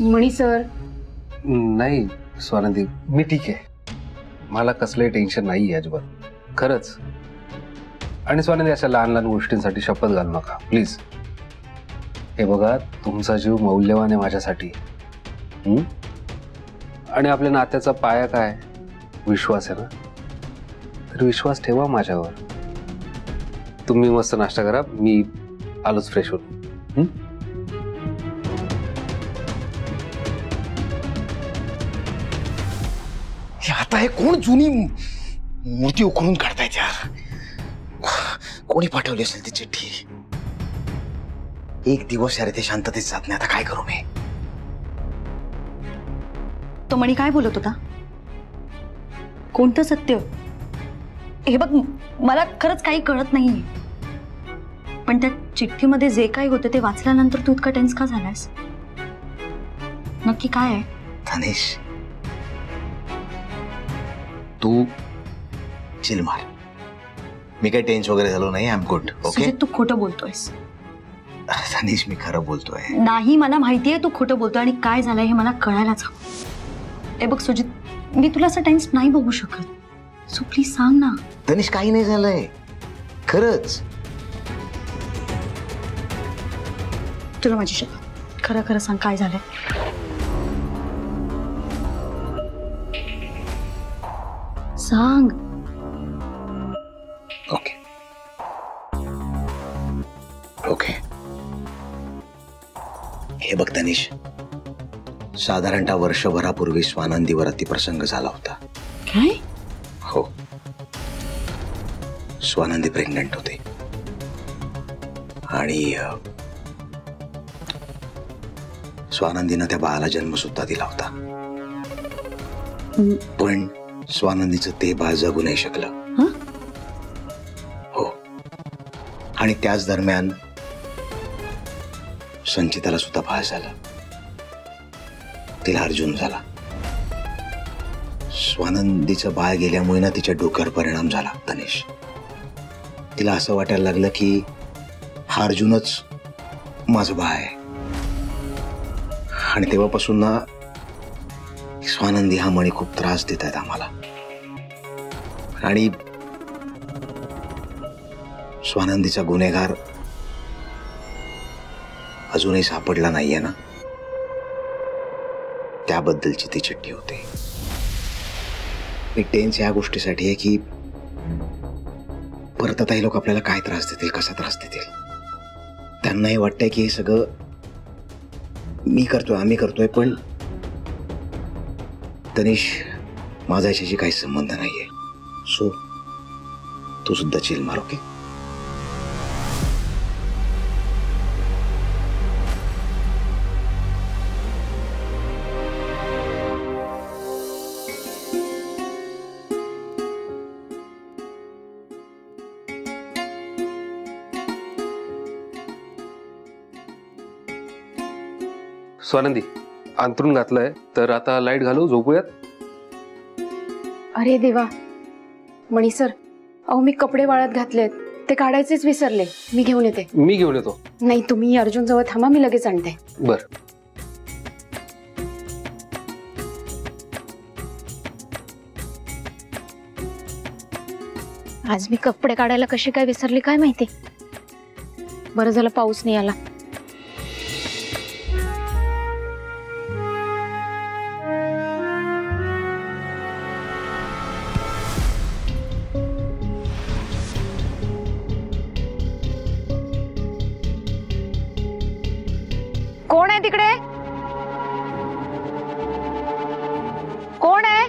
मणी सर. नाही स्वानंदी, मी ठीक आहे. मला कसलंही टेन्शन नाही अजिबात, खरंच. आणि स्वानंदी, अशा लहान लहान गोष्टींसाठी शपथ घालू नका प्लीज. हे बघा, तुमचा जीव मौल्यवान आहे माझ्यासाठी. आणि आपल्या नात्याचा पाया काय? विश्वास आहे ना. तर विश्वास ठेवा माझ्यावर. तुम्ही मस्त नाश्ता करा, मी आलोच फ्रेश होऊन. आता हे कोण जुनी मूर्ती उकरून काढतायत यार? कोणी पाठवली असेल ती चिठ्ठी? एक दिवस यार ते शांततेत जात नाही. आता काय करू मी? तो मणी काय बोलत होता? कोणतं सत्य? हे बघ, मला खरंच काही कळत नाहीये. पण त्या चिठ्ठीमध्ये जे काही होतं ते वाचल्यानंतर तू इतका टेन्स का झालास? नक्की काय आहे? धनेश, तू चिल मार. मी काही टेन्स वगैरे झालो नाही. I am good. ओके. तू खोटं बोलतोयस. धनेश, मी खरं बोलतोय. नाही, मला माहितीये तू खोटं बोलतोय आणि काय झालंय हे मला कळायलाच हवं. हे बघ सुजित, मी तुला असं टेन्स नाही बघू शकत. सो प्लीज सांग ना. धनेश, काही नाही झालंय खरंच. तुला माझी शपथ, खरं खरं सांग काय झालंय. सांग. Okay okay. हे बघ धनेश, साधारणतः वर्षभरापूर्वी स्वानंदीवर अतिप्रसंग झाला होता. काय? हो, स्वानंदी प्रेग्नंट होते आणि स्वानंदीनं त्या बाळाला जन्म सुद्धा दिला होता. पण स्वानंदीचं ते बाळ जगू नाही शकलं. हो, आणि त्याच दरम्यान संचिताला सुद्धा बाळ झालं. तिला अर्जुन झाला. स्वानंदीचं बाळ गेल्यामुळे ना तिच्या डोक्यावर परिणाम झाला धनेश. तिला असं वाटायला लागलं की हा अर्जुनच माझं बाळ आहे. आणि तेव्हापासून ना स्वानंदी हा मणी खूप त्रास देत आहेत आम्हाला. आणि स्वानंदीचा गुन्हेगार अजूनही सापडला नाहीये ना, त्याबद्दलची ती चिठ्ठी होती. मी टेन्स या गोष्टीसाठी आहे की परत आता हे लोक आपल्याला काय त्रास देतील, कसा त्रास देतील. त्यांनाही वाटतंय की हे सगळं मी करतोय, आम्ही करतोय. पण तनिष, माझा याच्याशी काही संबंध नाहीये. सो तू सुद्धा चिल मार. ओके. स्वानंदी, अंथरूण घातलंय तर आता लाईट घालू, झोपूयात. अरे देवा. मणी सर, अहो मी कपडे वाळत घातलेत, ते काढायचेच विसरले. मी घेऊन येते. मी घेऊन येतो. नाही, तुम्ही अर्जुन जवळ थांबा, मी लगेच आणते. बर. आज मी कपडे काढायला कशी काय विसरली काय माहिती. बरं झालं पाऊस नाही आला. कोण आहे तिकडे? कोण आहे?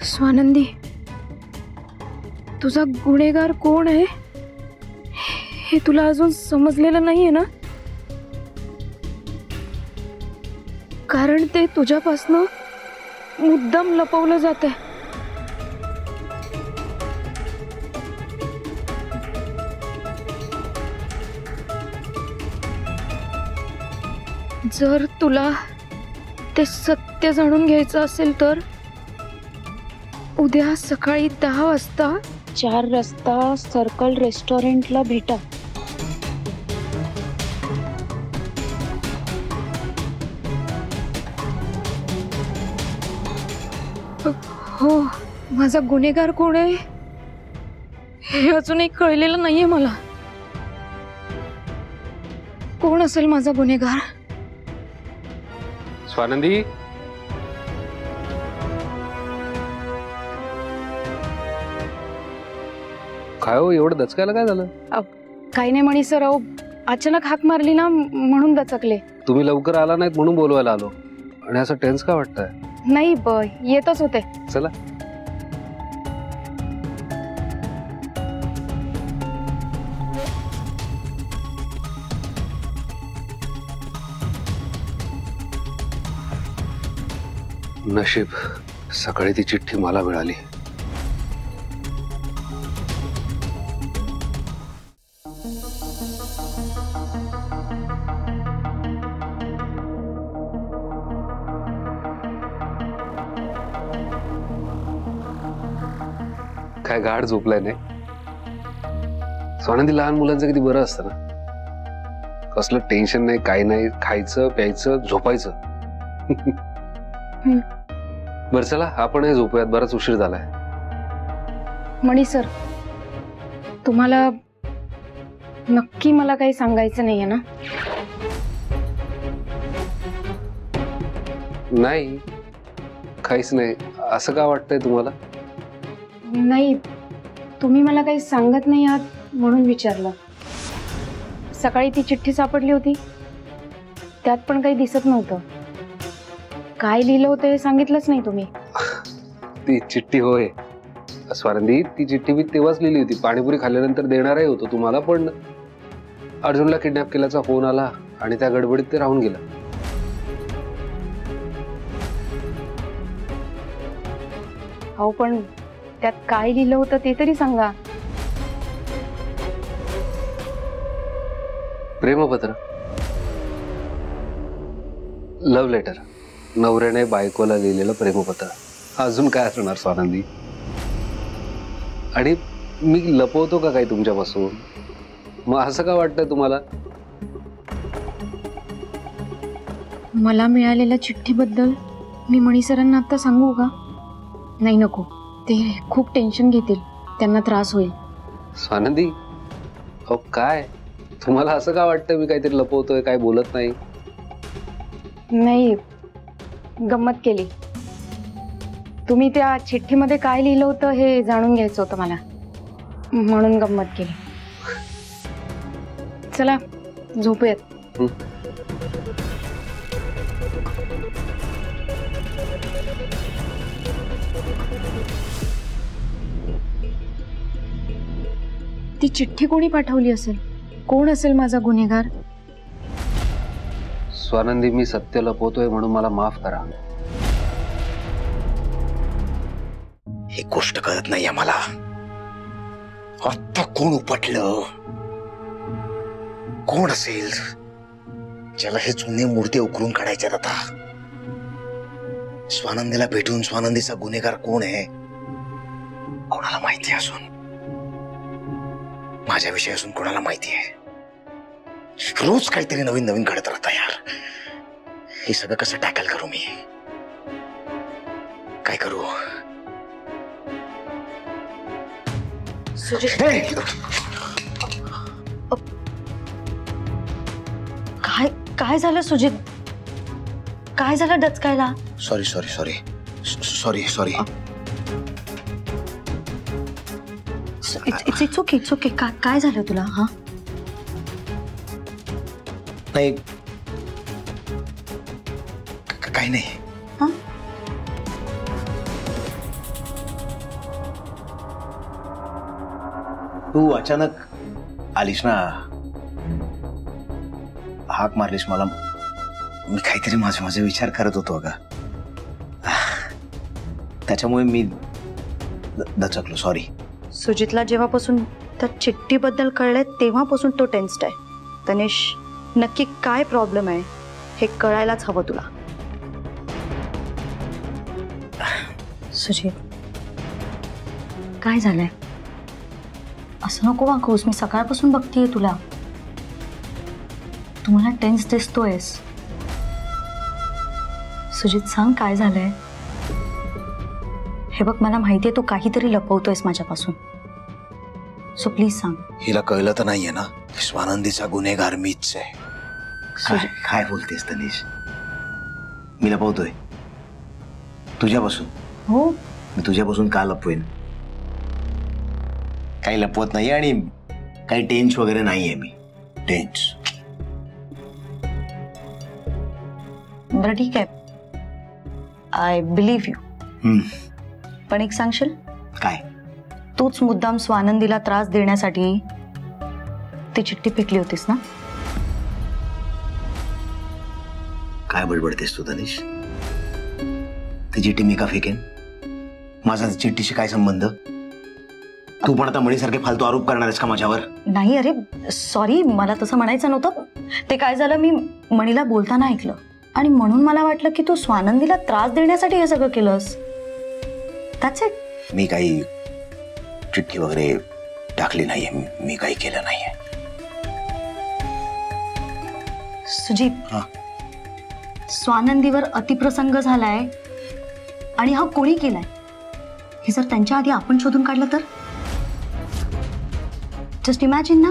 स्वानंदी, तुझा गुन्हेगार कोण आहे हे तुला अजून समजलेलं नाहीये ना? कारण ते तुझ्यापासनं मुद्दाम लपवलं जातंय. जर तुला ते सत्य जाणून घ्यायचं असेल तर उद्या सकाळी 10 वाजता 4 रस्ता सर्कल रेस्टॉरंटला भेटा. हो, माझा गुन्हेगार कोण आहे हे अजूनही कळलेलं नाहीये मला. कोण असेल माझा गुन्हेगार? स्वानंदी, काय हो एवढं दचकायला काय झालं? काही नाही मणी सर, अहो अचानक हाक मारली ना म्हणून दचकले. तुम्ही लवकर आला नाहीत म्हणून बोलवायला आलो. आणि असं टेन्स का वाटतंय? नाही येतच होते. चला. नशीब सकाळी ती चिठ्ठी मला मिळाली. काय गाढ झोपलाय नाही? स्वानंदी, लहान मुलांचं किती बरं असतं ना. कसलं टेन्शन नाही, काही नाही, खायचं प्यायचं झोपायचं. बरं चला आपण झोपूयात, बराच उशीर झालाय. मणी सर, तुम्हाला नक्की मला काही सांगायचं नाहीये ना? नाही, काहीच नाही. असं का वाटतंय तुम्हाला? नाही, तुम्ही मला काही सांगत नाही आहात म्हणून विचारलं. सकाळी ती चिठ्ठी सापडली होती, त्यात पण काही दिसत नव्हतं. काय लिहिलं होतं हे सांगितलंच नाही तुम्ही. ती चिठ्ठी होय स्वानंदी, ती चिठ्ठी मी तेव्हाच लिहिली होती. पाणीपुरी खाल्ल्यानंतर देणारही होतो तुम्हाला, पण अर्जुनला किडनॅप केल्याचा फोन आला आणि त्या गडबडीत ते राहून गेलं. हो, पण त्यात काय लिहिलं होतं ते तरी सांगा. प्रेमपत्र, लव्ह लेटर, नवऱ्याने बायकोला लिहिलेलं प्रेमपत्र. अजून काय असणार स्वानंदी? आणि मी लपवतो का काही तुमच्यापासून? मग असं का वाटतंय तुम्हाला? मला मिळालेल्या चिठ्ठीबद्दल मी मणी सरांना आता सांगू का? नाही, नको. ते खूप टेन्शन घेतील, त्यांना त्रास होईल. स्वानंदी, अहो काय तुम्हाला असं का वाटतं मी काहीतरी लपवतोय, काय बोलत नाही? नाही, गंमत केली. तुम्ही त्या चिठ्ठीमध्ये काय लिहिलं होतं हे जाणून घ्यायचं होतं मला, म्हणून गंमत केली. चला झोपूयात. ती चिठ्ठी कोणी पाठवली असेल? कोण असेल माझा गुन्हेगार? स्वानंदी, मी सत्य लपवतोय म्हणून मला माफ करा. ही गोष्ट कळत नाहीये मला. आता कोण उपटलं? कोण असेल ज्याला हे जुने मूर्ती उकरून काढायचे? आता स्वानंदीला भेटून स्वानंदीचा गुन्हेगार कोण आहे कोणाला माहिती असून, माझ्याविषयी असून कोणाला माहिती आहे? रोज काहीतरी नवीन नवीन घडत राहता यार. हे सगळं कसं टॅकल करू मी? काय करू? काय झालं सुजित? काय झालं डचकायला? Sorry sorry sorry sorry sorry. It's okay, it's okay. काय झालं तुला? हा, नाही काही नाही. हा, तू अचानक आलीस ना, हाक मारलीस मला, मी काहीतरी माझे विचार करत होतो अगं, त्याच्यामुळे मी दचकलो, सॉरी. सुजितला जेव्हापासून त्या चिठ्ठीबद्दल कळलंय तेव्हापासून तो टेन्स्ड आहे. तनिष, नक्की काय प्रॉब्लेम आहे हे कळायलाच हवं तुला. सुजित, काय झालंय? असं नको वागूस, मी सकाळपासून बघतीये तुला, तुम्हाला टेन्स दिसतोयस. सुजित, सांग काय झालंय? हे बघ, मला माहितीये तू काहीतरी लपवतोयस माझ्यापासून, सो प्लीज सांग. हिला कळलं तर नाहीये ना, स्वानंदीचा गुन्हेगार मीच आहे. काय बोलतेस तनिष? मी लपवतोय तुझ्यापासून? हो, मी तुझ्यापासून का लपवेन? काही लपवत नाहीये आणि काही टेन्स वगैरे नाहीये मी. टेन्स? बरं ठीक आहे, आय बिलीव्ह यू. पण एक सांगशील? काय? तूच मुद्दाम स्वानंदीला त्रास देण्यासाठी ती चिठ्ठी फेकली होतीस ना? काय बडबडतेस तू तनिष? ती चिठ्ठी मी का फेकेन? माझा चिठ्ठीशी काय संबंध? तू पण आता मणीसारखे फालतू आरोप करणार आहेस का माझ्यावर? नाही, अरे सॉरी, मला तसं म्हणायचं नव्हतं. ते काय झालं, मी मणीला बोलताना ऐकलं आणि म्हणून मला वाटलं की तू स्वानंदीला त्रास देण्यासाठी हे सगळं केलंस. That's it. मी काही चिठ्ठी वगैरे टाकली नाहीये, मी काही केलं नाहीये. सुजित, स्वानंदीवर अतिप्रसंग झालाय आणि हा कोणी केलाय हे जर त्यांच्या आधी आपण शोधून काढलं तर? जस्ट इमॅजिन ना.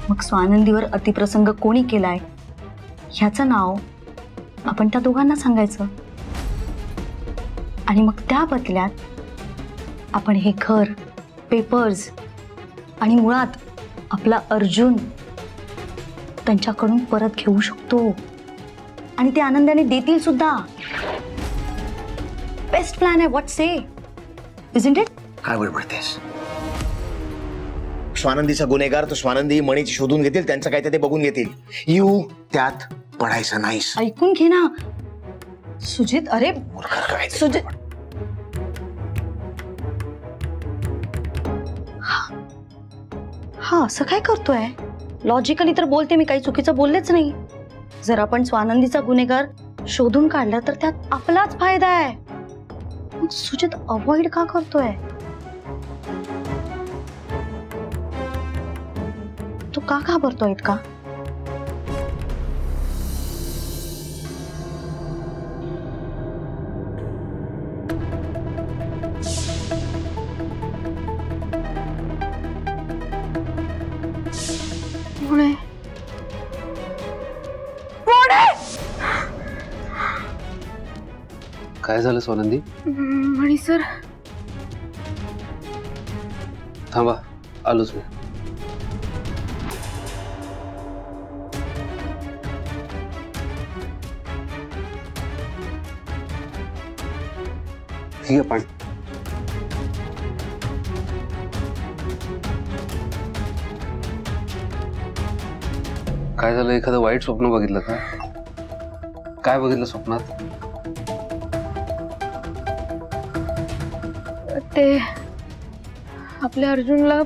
मग स्वानंदीवर अतिप्रसंग कोणी केलाय ह्याचं नाव आपण त्या दोघांना सांगायचं आणि मग त्या बदल्यात आपण हे घर, पेपर्स आणि मुळात आपला अर्जुन त्यांच्याकडून परत घेऊ शकतो आणि ते आनंदाने देतील सुद्धा. बेस्ट प्लॅन आहे. What say? Isn't it? काय बडबडतेस? स्वानंदीचा गुन्हेगार तो स्वानंदी मणीची शोधून घेतील, त्यांचं काय ते बघून घेतील. यू त्यात पडायचं नाहीस. ऐकून घे ना सुजित. अरे सुजित, हा असं काय करतोय? लॉजिकली तर बोलते, मी काही चुकीचं बोललेच नाही. जर आपण स्वानंदीचा गुन्हेगार शोधून काढला तर त्यात आपलाच फायदा आहे. मग सुजित अवॉइड का करतोय? तू का घाबरतोय इतका? काय झालं स्वानंदी? मणी सर, थांबा, आलोच मी. ठीक आहे, पण काय झालं? एखादं वाईट स्वप्न बघितलं का? काय बघितलं स्वप्नात? ते आपल्या अर्जुनला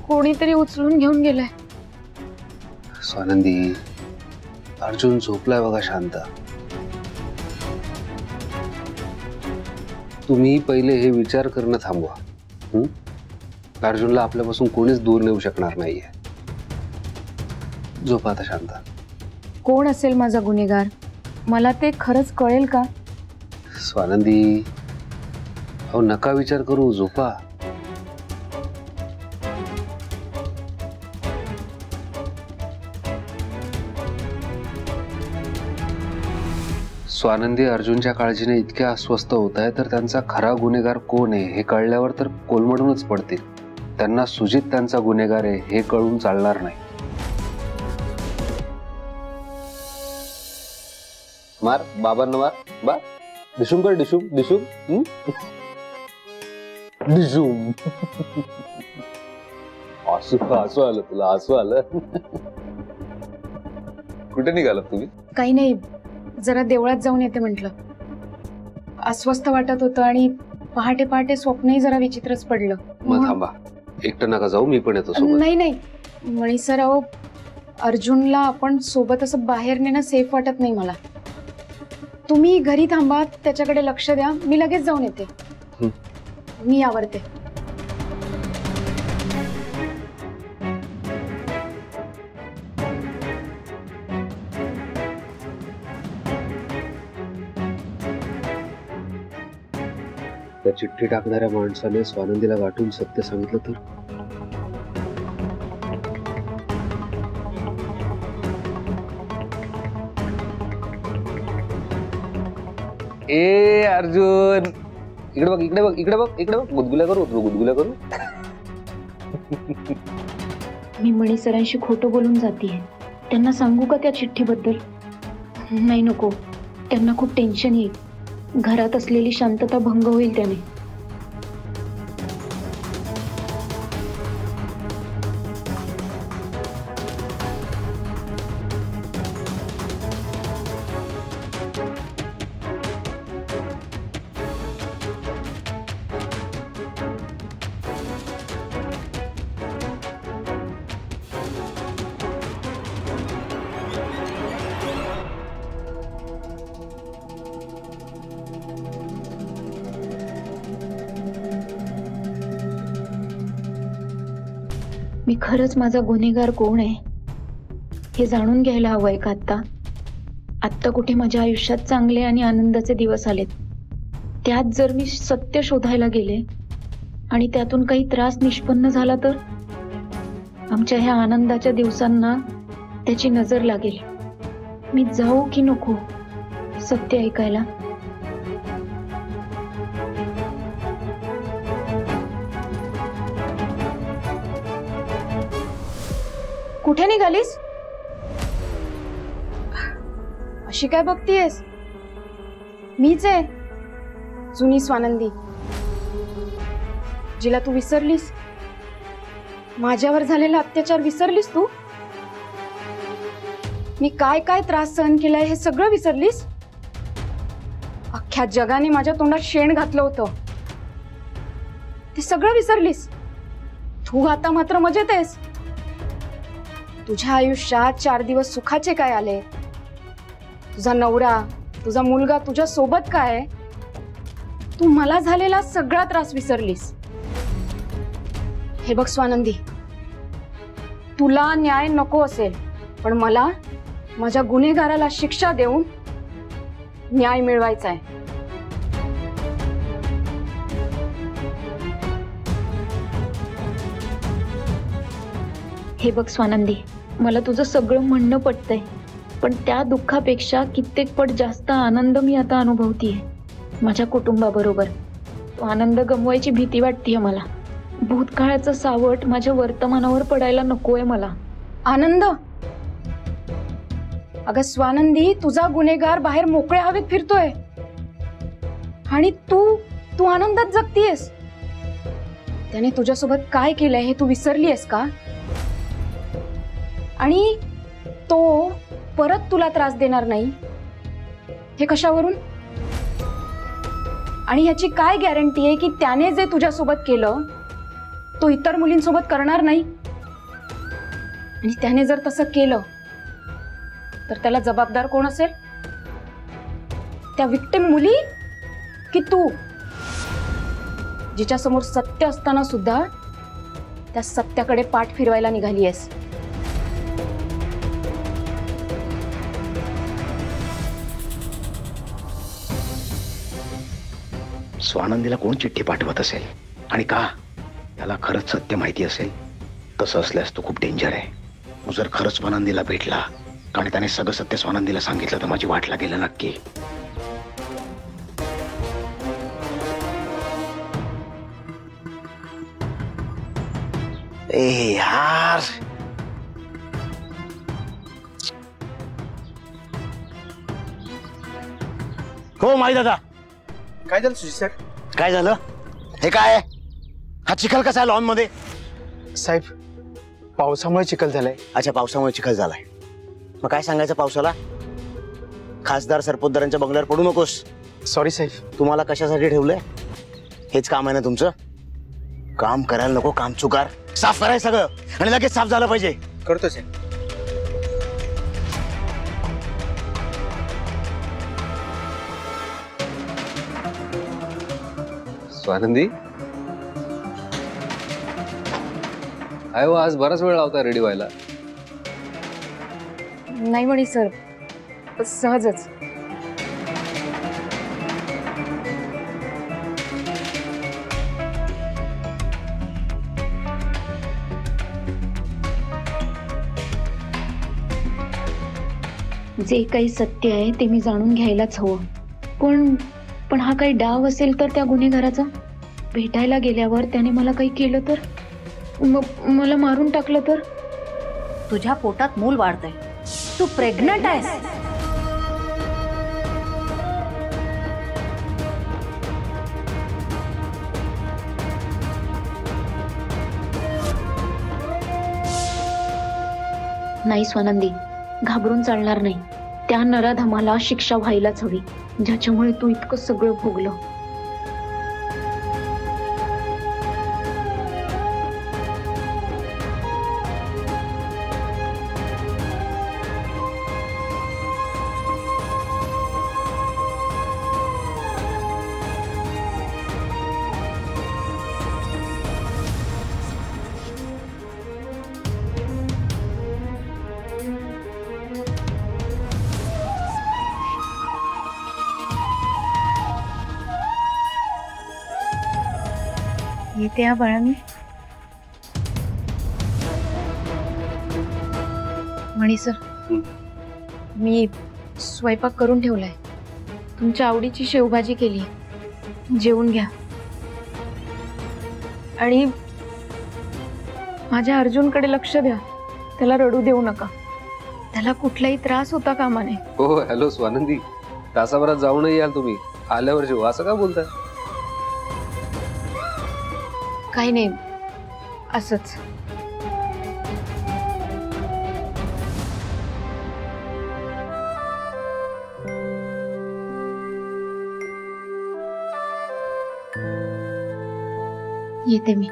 कोणीतरी उचलून घेऊन गेलंय. स्वानंदी, अर्जुन झोपलाय बघा शांत. तुम्ही पहिले हे विचार करणं थांबवा. अर्जुनला आपल्यापासून कोणीच दूर नेऊ शकणार नाहीये. झोपा आता शांत. कोण असेल माझा गुन्हेगार? मला ते खरंच कळेल का? स्वानंदी, अहो नका विचार करू, झोपा. स्वानंदी अर्जुनच्या काळजीने इतक्या अस्वस्थ होत आहे, तर त्यांचा खरा गुन्हेगार कोण आहे हे कळल्यावर तर कोलमडूनच पडतील. त्यांना सुजित त्यांचा गुन्हेगार आहे हे कळून चालणार नाही. मार बाबांना, मार बा. डिशूम कर डिशूम डिशूम डिशूम. हसू आलं तुला, हसू आलं. कुठे निघालात तुम्ही? काही नाही, जरा देवळात जाऊन येते म्हटलं. अस्वस्थ वाटत होतं आणि पहाटे पहाटे स्वप्नही जरा विचित्रच पडलं. मग थांबा, एकटं नका जाऊ, मी पण येतो सोबत. नाही नाही मणी सर, अहो अर्जुनला आपण सोबत असं बाहेर नेणं सेफ वाटत नाही मला. तुम्ही घरी थांबा, त्याच्याकडे लक्ष द्या, मी लगेच जाऊन येते. मी आवरते. त्या चिठ्ठी टाकणाऱ्या माणसाने स्वानंदीला गाठून सत्य सांगितलं तर? ए अर्जुन, इकडे बघ, इकडे बघ, इकडे बघ, इकडे बघ. गुदगुल्या करू, गुदगुल्या करू. मी मणी सरांशी खोटं बोलून जातीये. त्यांना सांगू का त्या चिठ्ठीबद्दल? नाही, नको. त्यांना खूप टेन्शन येईल. घरात असलेली शांतता भंग होईल त्याने. मी खरंच माझा गुन्हेगार कोण आहे हे जाणून घ्यायला हवंय का आत्ता? आत्ता कुठे माझ्या आयुष्यात चांगले आणि आनंदाचे दिवस आलेत. त्यात जर मी सत्य शोधायला गेले आणि त्यातून काही त्रास निष्पन्न झाला तर आमच्या ह्या आनंदाच्या दिवसांना त्याची नजर लागेल. मी जाऊ की नको सत्य ऐकायला? कुठे निघालीस? अशी काय बघतीयस? मीच आहे, जुनी स्वानंदी, जिला तू विसरलीस. माझ्यावर झालेला अत्याचार विसरलीस तू? मी काय काय त्रास सहन केलाय हे सगळं विसरलीस? अख्ख्या जगाने माझ्या तोंडात शेण घातलं होतं, ते सगळं विसरलीस? तू आता मात्र मजेत आहेस. तुझ्या आयुष्यात 4 दिवस सुखाचे काय आले? तुझा नवरा, तुझा मुलगा तुझ्या सोबत काय? तू मला झालेला सगळा त्रास विसरलीस. हे बघ स्वानंदी, तुला न्याय नको असेल, पण मला माझ्या गुन्हेगाराला शिक्षा देऊन न्याय मिळवायचा आहे. हे बघ स्वानंदी, मला तुझं सगळं म्हणणं पटतंय, पण त्या दुःखापेक्षा कित्येक पट जास्त आनंद मी आता अनुभवतीये माझ्या कुटुंबाबरोबर. तो आनंद गमवायची भीती वाटतेय मला. भूतकाळाचं सावट माझ्या वर्तमानावर पडायला नकोय मला. आनंद? अगं स्वानंदी, तुझा गुन्हेगार बाहेर मोकळ्या हवेत फिरतोय आणि तू आनंदात जगतीयस. त्याने तुझ्यासोबत काय केलंय हे तू विसरलीयस का? आणि तो परत तुला त्रास देणार नाही हे कशावरून? आणि याची काय गॅरंटी आहे की त्याने जे तुझ्यासोबत केलं तो इतर मुलींसोबत करणार नाही? आणि त्याने जर तसं केलं तर त्याला जबाबदार कोण असेल? त्या विक्टिम मुली की तू, जिच्या समोर सत्य असताना सुद्धा त्या सत्याकडे पाठ फिरवायला निघाली आहेस? स्वानंदीला कोण चिठ्ठी पाठवत असेल आणि का? त्याला खरंच सत्य माहिती असेल. तसं असल्यास तो खूप डेंजर आहे. तू जर खरंच स्वानंदीला भेटला आणि त्याने सगळं सत्य स्वानंदीला सांगितलं तर माझी वाट लागेल नक्की. ए यार, हो माही दादा, काय झालं सुजित सर? काय झालं? हे काय? हा चिखल कसा आहे लॉन मध्ये? साहेब, पावसामुळे चिखल झालाय. अच्छा, पावसामुळे चिखल झालाय. मग काय सांगायचं पावसाला? खासदार सरपोतदारांच्या बंगल्यावर पडू नकोस. सॉरी साहेब. तुम्हाला कशासाठी ठेवलंय? हेच काम आहे ना तुमचं? काम करायला नको, काम चुकार. साफ करायचं सगळं आणि लगेच साफ झालं पाहिजे. करतो साहेब. स्वानंदी, काय हो, आज बराच वेळ लावता रेडी व्हायला. नाही म्हणे सर, सहजच. जे काही सत्य आहे ते मी जाणून घ्यायलाच हवं. पण हा काही डाव असेल तर त्या गुन्हेगाराचा? भेटायला गेल्यावर त्याने मला काही केलं तर? मला मारून टाकलं तर? तुझ्या पोटात मूल वाढतंय, तू प्रेग्नंट आहेस. नाही स्वानंदी, घाबरून चालणार नाही. त्या नराधमाला शिक्षा व्हायलाच हवी, ज्याच्यामुळे तू इतकं सगळं भोगलं. येते या बाळांनी. मणी सर, मी स्वयंपाक करून ठेवलाय. तुमच्या आवडीची शेवभाजी केली, जेवून घ्या. आणि माझ्या अर्जुनकडे लक्ष द्या, त्याला रडू देऊ नका. त्याला कुठलाही त्रास होता कामा नये. हो, हॅलो स्वानंदी, तासाभरात जाऊनही याल तुम्ही, आल्यावर जेव्हा असं का बोलताय? काही नाही, असंच. येते मी.